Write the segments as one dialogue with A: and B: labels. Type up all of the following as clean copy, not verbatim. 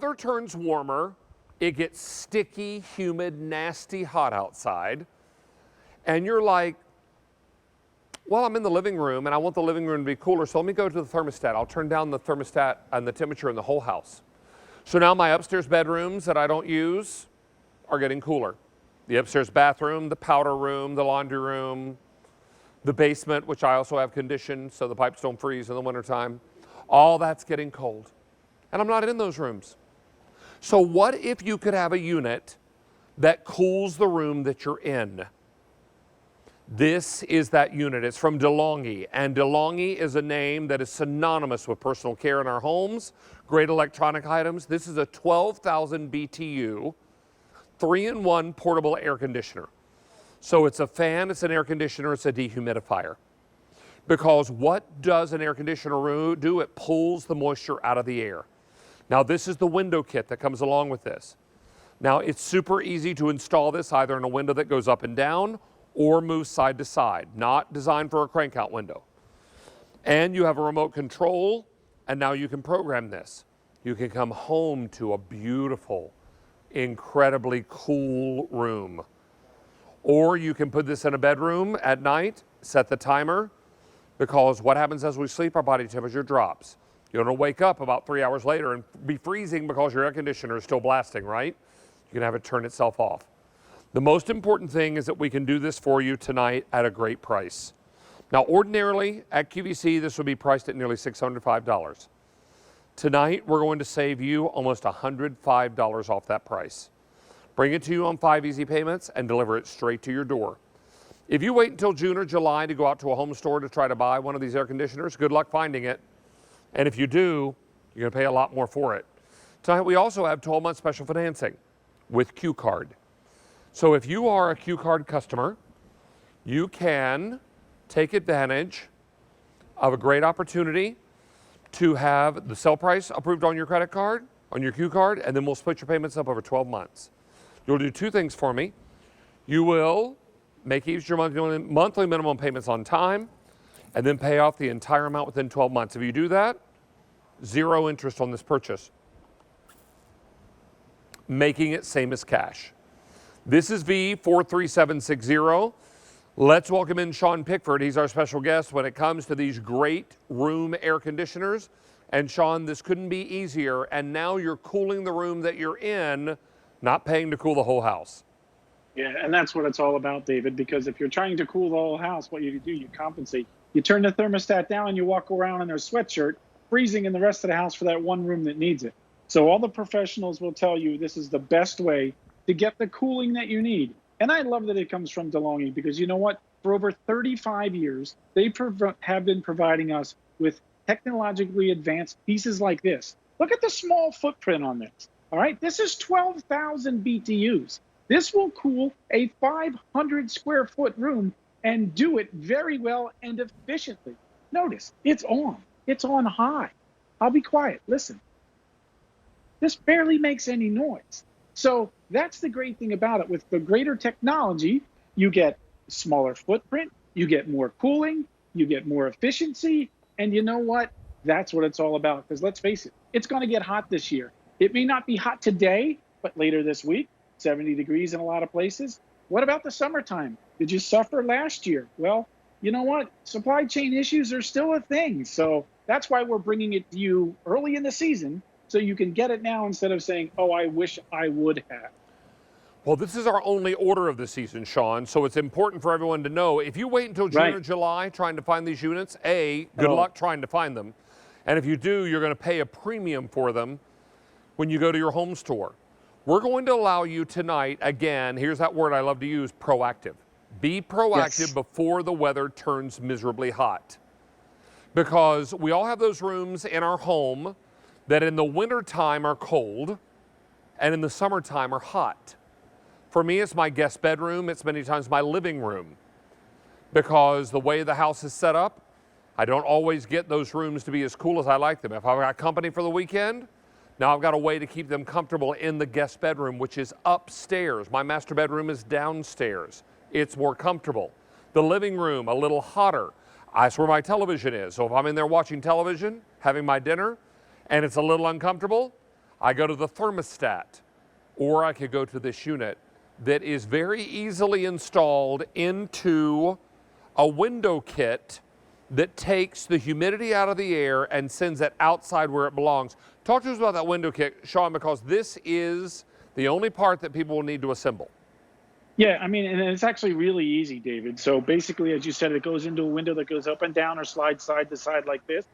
A: weather turns warmer, it gets sticky, humid, nasty, hot outside, and you're like, well, I'm in the living room and I want the living room to be cooler, so let me go to the thermostat. I'll turn down the thermostat and the temperature in the whole house. So now my upstairs bedrooms that I don't use are getting cooler. The upstairs bathroom, the powder room, the laundry room, the basement, which I also have conditioned so the pipes don't freeze in the wintertime, all that's getting cold. And I'm not in those rooms. So what if you could have a unit that cools the room that you're in? This is that unit. It's from DeLonghi, and DeLonghi is a name that is synonymous with personal care in our homes, great electronic items. This is a 12,000 BTU, 3-in-1 portable air conditioner. So it's a fan, it's an air conditioner, it's a dehumidifier. Because what does an air conditioner do? It pulls the moisture out of the air. Now this is the window kit that comes along with this. Now it's super easy to install this either in a window that goes up and down or moves side to side, not designed for a crank out window. And you have a remote control, and now you can program this. You can come home to a beautiful, incredibly cool room. Or you can put this in a bedroom at night, set the timer, because what happens as we sleep, our body temperature drops. You don't wake up about 3 hours later and be freezing because your air conditioner is still blasting, right? You can have it turn itself off. The most important thing is that we can do this for you tonight at a great price. Now, ordinarily at QVC, this would be priced at nearly $605. Tonight, we're going to save you almost $105 off that price. Bring it to you on 5 easy payments and deliver it straight to your door. If you wait until June or July to go out to a home store to try to buy one of these air conditioners, good luck finding it. And if you do, you're going to pay a lot more for it. Tonight, we also have 12-month special financing with Q Card. So if you are a Q Card customer, you can take advantage of a great opportunity to have the sale price approved on your credit card, on your Q Card, and then we'll split your payments up over 12 months. You'll do 2 things for me. You will make each your monthly minimum payments on time, and then pay off the entire amount within 12 months. If you do that, 0 interest on this purchase, making it same as cash. This is V43760. Let's welcome in Sean Pickford. He's our special guest when it comes to these great room air conditioners. And Sean, this couldn't be easier. And now you're cooling the room that you're in, not paying to cool the whole house.
B: Yeah, and that's what it's all about, David, because if you're trying to cool the whole house, what you do, you compensate. You turn the thermostat down and you walk around in their sweatshirt, freezing in the rest of the house for that one room that needs it. So all the professionals will tell you this is the best way to get the cooling that you need. And I love that it comes from DeLonghi because you know what? For over 35 years, they have been providing us with technologically advanced pieces like this. Look at the small footprint on this. All right, this is 12,000 BTUs. This will cool a 500 square foot room and do it very well and efficiently. Notice, it's on. It's on high. I'll be quiet. Listen. This barely makes any noise. So that's the great thing about it. With the greater technology, you get smaller footprint, you get more cooling, you get more efficiency, and you know what? That's what it's all about. Because let's face it, it's going to get hot this year. It may not be hot today, but later this week, 70 degrees in a lot of places. What about the summertime? Did you suffer last year? Well, you know what? Supply chain issues are still a thing. So that's why we're bringing it to you early in the season so you can get it now instead of saying, oh, I wish I would have.
A: Well, this is our only order of the season, Sean, so it's important for everyone to know. If you wait until June or July trying to find these units, A, good luck trying to find them. And if you do, you're going to pay a premium for them when you go to your home store. We're going to allow you tonight, again, here's that word I love to use, proactive. Be proactive before the weather turns miserably hot. Because we all have those rooms in our home that in the wintertime are cold and in the summertime are hot. For me, it's my guest bedroom. It's many times my living room. Because the way the house is set up, I don't always get those rooms to be as cool as I like them. If I've got company for the weekend, now I've got a way to keep them comfortable in the guest bedroom, which is upstairs. My master bedroom is downstairs. It's more comfortable. The living room, a little hotter. That's where my television is. So if I'm in there watching television, having my dinner, and it's a little uncomfortable, I go to the thermostat, or I could go to this unit that is very easily installed into a window kit that takes the humidity out of the air and sends it outside where it belongs. Talk to us about that window kit, Sean, because this is the only part that people will need to assemble.
B: Yeah, I mean, and it's actually really easy, David. So basically, as you said, it goes into a window that goes up and down or slides side to side like this.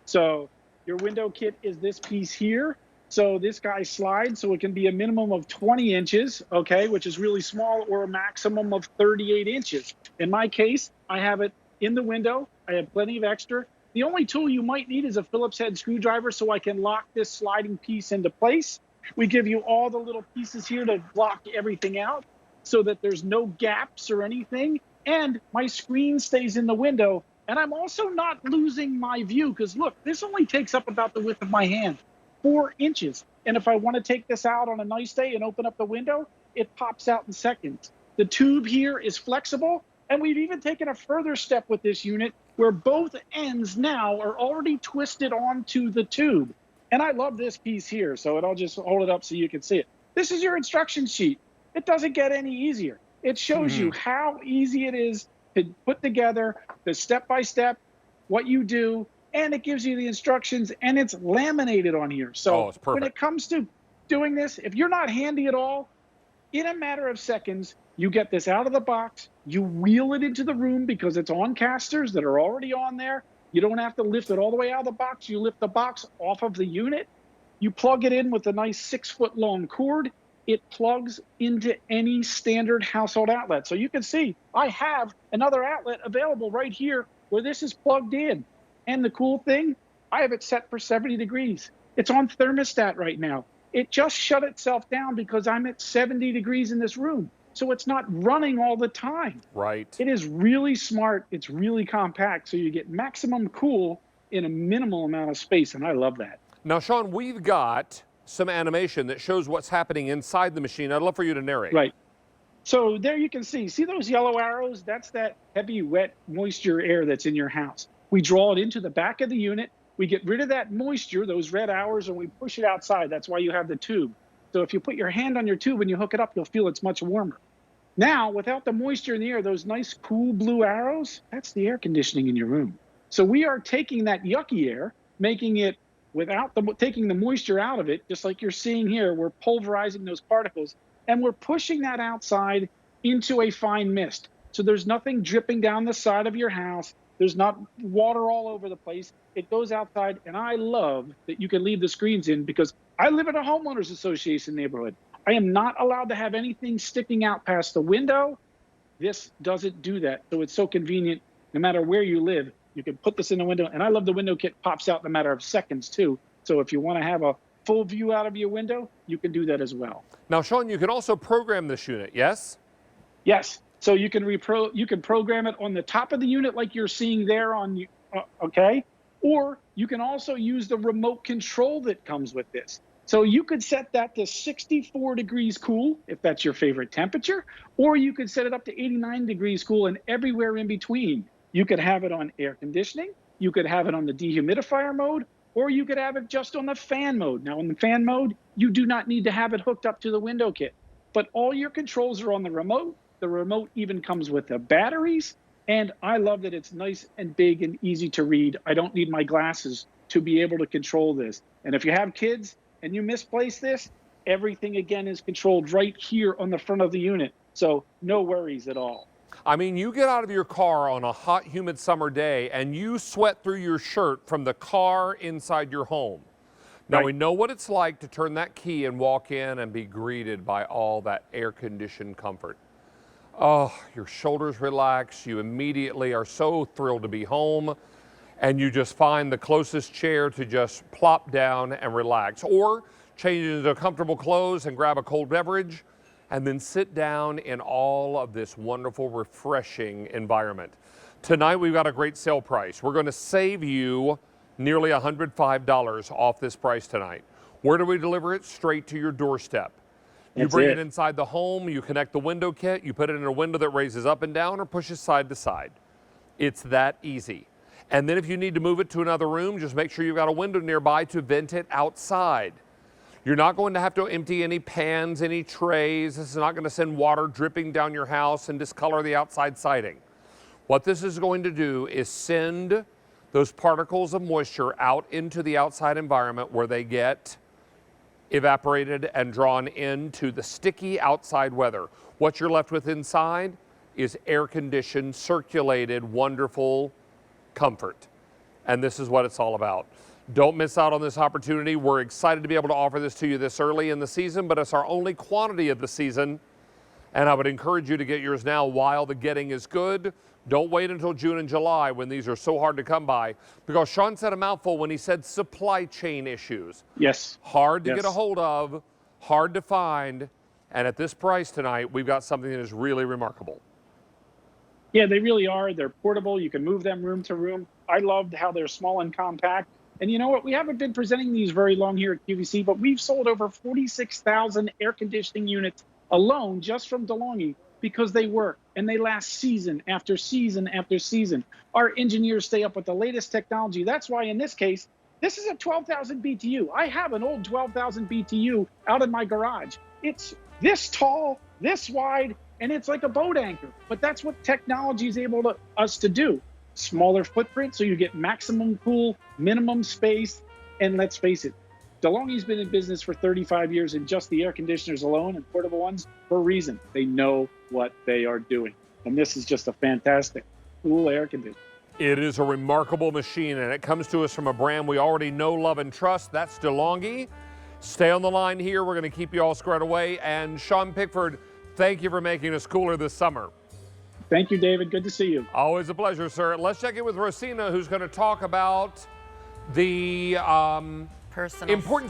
B: So your window kit is this piece here. So this guy slides, so it can be a minimum of 20 inches, okay, which is really small, or a maximum of 38 inches. In my case, I have it in the window. I have plenty of extra. The only tool you might need is a Phillips head screwdriver so I can lock this sliding piece into place. We give you all the little pieces here to block everything out, so that there's no gaps or anything, and my screen stays in the window, and I'm also not losing my view, because look, this only takes up about the width of my hand, 4 inches, and if I want to take this out on a nice day and open up the window, it pops out in seconds. The tube here is flexible, and we've even taken a further step with this unit where both ends now are already twisted onto the tube, and I love this piece here, so I'll just hold it up so you can see it. This is your instruction sheet. It doesn't get any easier. It shows you how easy it is to put together the step-by-step, what you do, and it gives you the instructions, and it's laminated on here. So when it comes to doing this, if you're not handy at all, in a matter of seconds, you get this out of the box, you wheel it into the room because it's on casters that are already on there. You don't have to lift it all the way out of the box. You lift the box off of the unit. You plug it in with a nice 6-foot-long cord. It plugs into any standard household outlet. So you can see I have another outlet available right here where this is plugged in. And the cool thing, I have it set for 70 degrees. It's on thermostat right now. It just shut itself down because I'm at 70 degrees in this room. So it's not running all the time.
A: Right.
B: It is really smart. It's really compact. So you get maximum cool in a minimal amount of space. And I love that.
A: Now, Sean, we've got some animation that shows what's happening inside the machine. I'd love for you to narrate.
B: Right. So there you can see those yellow arrows? That's that heavy, wet, moisture air that's in your house. We draw it into the back of the unit. We get rid of that moisture, those red hours, and we push it outside. That's why you have the tube. So if you put your hand on your tube and you hook it up, you'll feel it's much warmer. Now, without the moisture in the air, those nice, cool blue arrows, that's the air conditioning in your room. So we are taking that yucky air, making it taking the moisture out of it, just like you're seeing here. We're pulverizing those particles, and we're pushing that outside into a fine mist. So there's nothing dripping down the side of your house. There's not water all over the place. It goes outside, and I love that you can leave the screens in because I live in a homeowners association neighborhood. I am not allowed to have anything sticking out past the window. This doesn't do that, so it's so convenient. No matter where you live, you can put this in the window, and I love the window kit pops out in a matter of seconds too. So if you want to have a full view out of your window, you can do that as well.
A: Now, Sean, you can also program this unit, yes?
B: Yes. So you can program it on the top of the unit like you're seeing there on okay? Or you can also use the remote control that comes with this. So you could set that to 64 degrees cool if that's your favorite temperature, or you could set it up to 89 degrees cool and everywhere in between. You could have it on air conditioning, you could have it on the dehumidifier mode, or you could have it just on the fan mode. Now, in the fan mode, you do not need to have it hooked up to the window kit, but all your controls are on the remote. The remote even comes with the batteries, and I love that it's nice and big and easy to read. I don't need my glasses to be able to control this. And if you have kids and you misplace this, everything again is controlled right here on the front of the unit. So no worries at all.
A: I mean, you get out of your car on a hot, humid summer day and you sweat through your shirt from the car inside your home. Now, we know what it's like to turn that key and walk in and be greeted by all that air-conditioned comfort. Oh, your shoulders relax. You immediately are so thrilled to be home, and you just find the closest chair to just plop down and relax, or change into comfortable clothes and grab a cold beverage, and then sit down in all of this wonderful, refreshing environment. Tonight, we've got a great sale price. We're going to save you nearly $105 off this price tonight. Where do we deliver it? Straight to your doorstep. You bring it inside the home, you connect the window kit, you put it in a window that raises up and down or pushes side to side. It's that easy. And then if you need to move it to another room, just make sure you've got a window nearby to vent it outside. You're not going to have to empty any pans, any trays. This is not going to send water dripping down your house and discolor the outside siding. What this is going to do is send those particles of moisture out into the outside environment where they get evaporated and drawn into the sticky outside weather. What you're left with inside is air-conditioned, circulated, wonderful comfort. And this is what it's all about. Don't miss out on this opportunity. We're excited to be able to offer this to you this early in the season, but it's our only quantity of the season. And I would encourage you to get yours now while the getting is good. Don't wait until June and July when these are so hard to come by, because Sean said a mouthful when he said supply chain issues.
B: Yes.
A: Hard to get a hold of, hard to find. And at this price tonight, we've got something that is really remarkable.
B: Yeah, they really are. They're portable. You can move them room to room. I loved how they're small and compact. And you know what? We haven't been presenting these very long here at QVC, but we've sold over 46,000 air conditioning units alone just from DeLonghi because they work and they last season after season after season. Our engineers stay up with the latest technology. That's why in this case, this is a 12,000 BTU. I have an old 12,000 BTU out in my garage. It's this tall, this wide, and it's like a boat anchor. But that's what technology is able to us to do. Smaller footprint, so you get maximum cool, minimum space. And let's face it, DeLonghi's been in business for 35 years in just the air conditioners alone and portable ones for a reason. They know what they are doing. And this is just a fantastic, cool air conditioner.
A: It is a remarkable machine, and it comes to us from a brand we already know, love, and trust. That's DeLonghi. Stay on the line here. We're going to keep you all squared away. And Sean Pickford, thank you for making us cooler this summer.
B: Thank you, David. Good to see you.
A: Always a pleasure, sir. Let's check in with Rosina, who's going to talk about the important